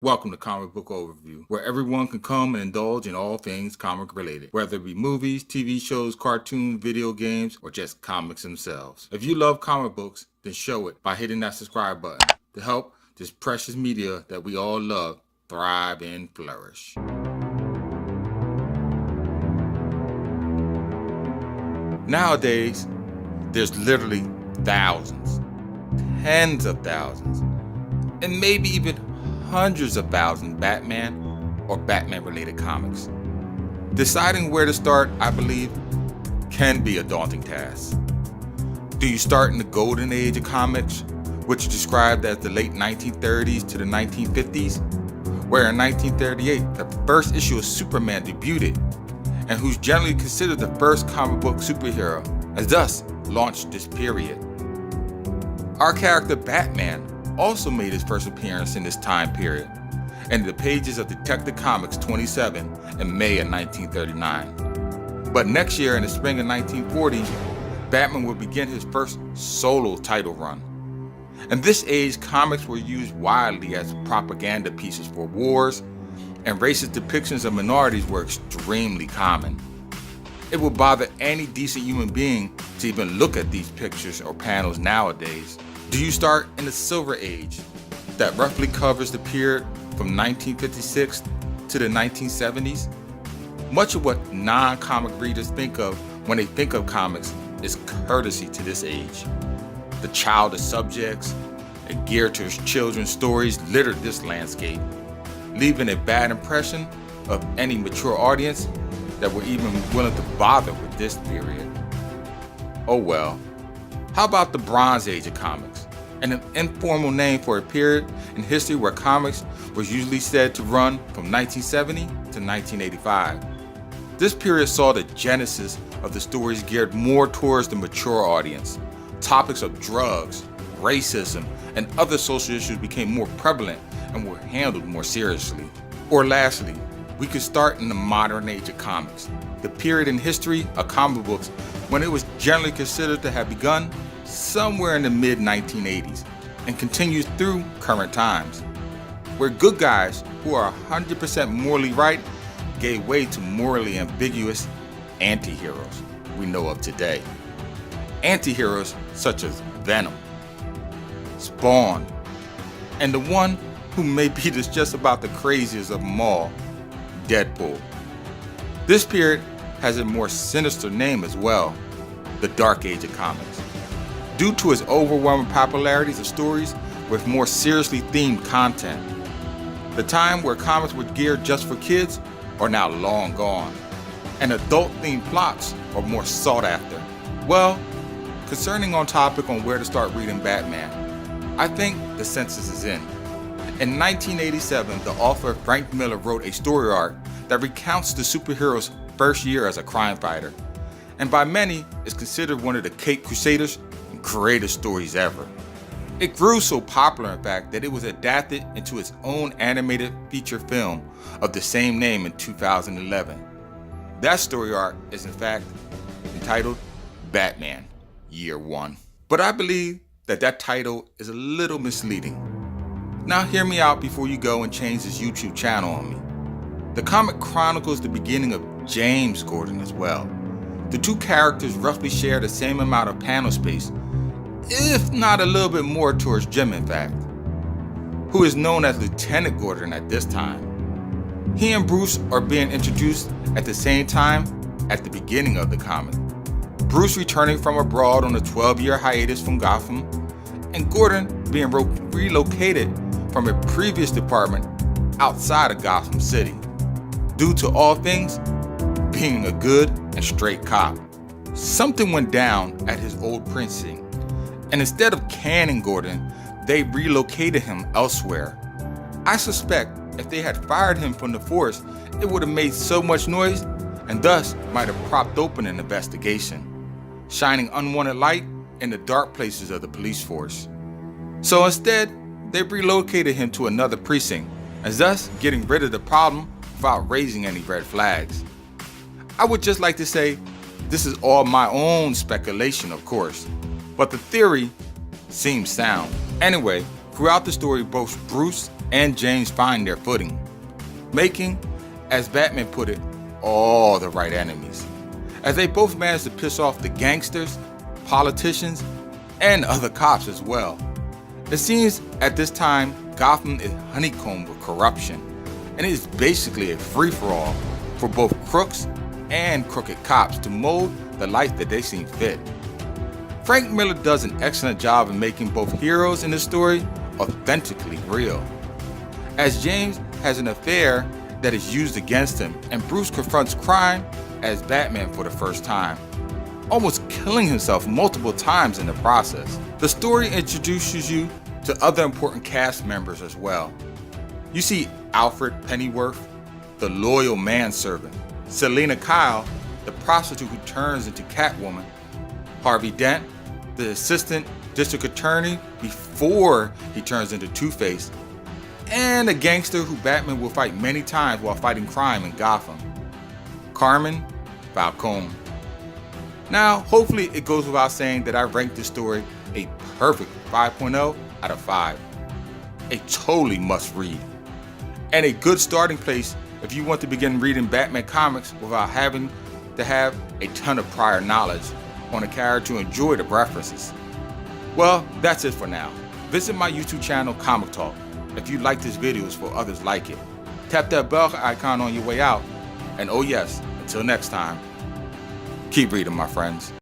Welcome to Comic Book Overview, where everyone can come and indulge in all things comic related, whether it be movies, TV shows, cartoons, video games, or just comics themselves. If you love comic books, then show it by hitting that subscribe button to help this precious media that we all love thrive and flourish. Nowadays, there's literally thousands, tens of thousands, and maybe even hundreds of thousands Batman or Batman-related comics. Deciding where to start, I believe, can be a daunting task. Do you start in the golden age of comics, which is described as the late 1930s to the 1950s, where in 1938 the first issue of Superman debuted, and who's generally considered the first comic book superhero, and thus launched this period. Our character Batman also made his first appearance in this time period, in the pages of Detective Comics 27 in May of 1939. But next year, in the spring of 1940, Batman would begin his first solo title run. In this age, comics were used widely as propaganda pieces for wars, and racist depictions of minorities were extremely common. It would bother any decent human being to even look at these pictures or panels nowadays. Do you start in the Silver Age, that roughly covers the period from 1956 to the 1970s? Much of what non-comic readers think of when they think of comics is courtesy to this age. The childish subjects and geared to children's stories littered this landscape, leaving a bad impression of any mature audience that were even willing to bother with this period. Oh well. How about the Bronze Age of comics, an informal name for a period in history where comics was usually said to run from 1970 to 1985. This period saw the genesis of the stories geared more towards the mature audience. Topics of drugs, racism, and other social issues became more prevalent and were handled more seriously. Or lastly, we could start in the modern age of comics, the period in history of comic books when it was generally considered to have begun somewhere in the mid-1980s and continues through current times, where good guys who are 100% morally right gave way to morally ambiguous anti-heroes we know of today. Anti-heroes such as Venom, Spawn, and the one who may be just about the craziest of them all, Deadpool. This period has a more sinister name as well, the Dark Age of comics, due to its overwhelming popularities of stories with more seriously themed content. The time where comics were geared just for kids are now long gone, and adult-themed plots are more sought after. Well, concerning on topic on where to start reading Batman, I think the census is in. In 1987, the author Frank Miller wrote a story arc that recounts the superhero's first year as a crime fighter, and by many is considered one of the Caped Crusaders and greatest stories ever. It grew so popular, in fact, that it was adapted into its own animated feature film of the same name in 2011. That story arc is in fact entitled Batman Year One. But I believe that title is a little misleading. Now hear me out before you go and change this YouTube channel on me. The comic chronicles the beginning of James Gordon as well. The two characters roughly share the same amount of panel space, if not a little bit more towards Jim in fact, who is known as Lieutenant Gordon at this time. He and Bruce are being introduced at the same time at the beginning of the comic. Bruce returning from abroad on a 12-year hiatus from Gotham, and Gordon being relocated from a previous department outside of Gotham City, due to all things being a good and straight cop. Something went down at his old precinct, and instead of canning Gordon, they relocated him elsewhere. I suspect if they had fired him from the force, it would have made so much noise and thus might have propped open an investigation, shining unwanted light in the dark places of the police force. So instead, they relocated him to another precinct, and thus getting rid of the problem without raising any red flags. I would just like to say, this is all my own speculation, of course, but the theory seems sound. Anyway, throughout the story, both Bruce and James find their footing, making, as Batman put it, all the right enemies, as they both manage to piss off the gangsters, politicians, and other cops as well. It seems at this time Gotham is honeycombed with corruption, and it is basically a free-for-all for both crooks and crooked cops to mold the life that they seem fit. Frank Miller does an excellent job in making both heroes in the story authentically real, as James has an affair that is used against him, and Bruce confronts crime as Batman for the first time, almost killing himself multiple times in the process. The story introduces you to other important cast members as well. You see Alfred Pennyworth, the loyal manservant, Selina Kyle, the prostitute who turns into Catwoman, Harvey Dent, the assistant district attorney before he turns into Two-Face, and a gangster who Batman will fight many times while fighting crime in Gotham, Carmen Falcone. Now, hopefully it goes without saying that I ranked this story a perfect 5.0 out of 5. A totally must read, and a good starting place if you want to begin reading Batman comics without having to have a ton of prior knowledge on a character to enjoy the references. Well, that's it for now. Visit my YouTube channel, Comic Talk, if you like these videos for others like it. Tap that bell icon on your way out, and oh yes, until next time, keep reading, my friends.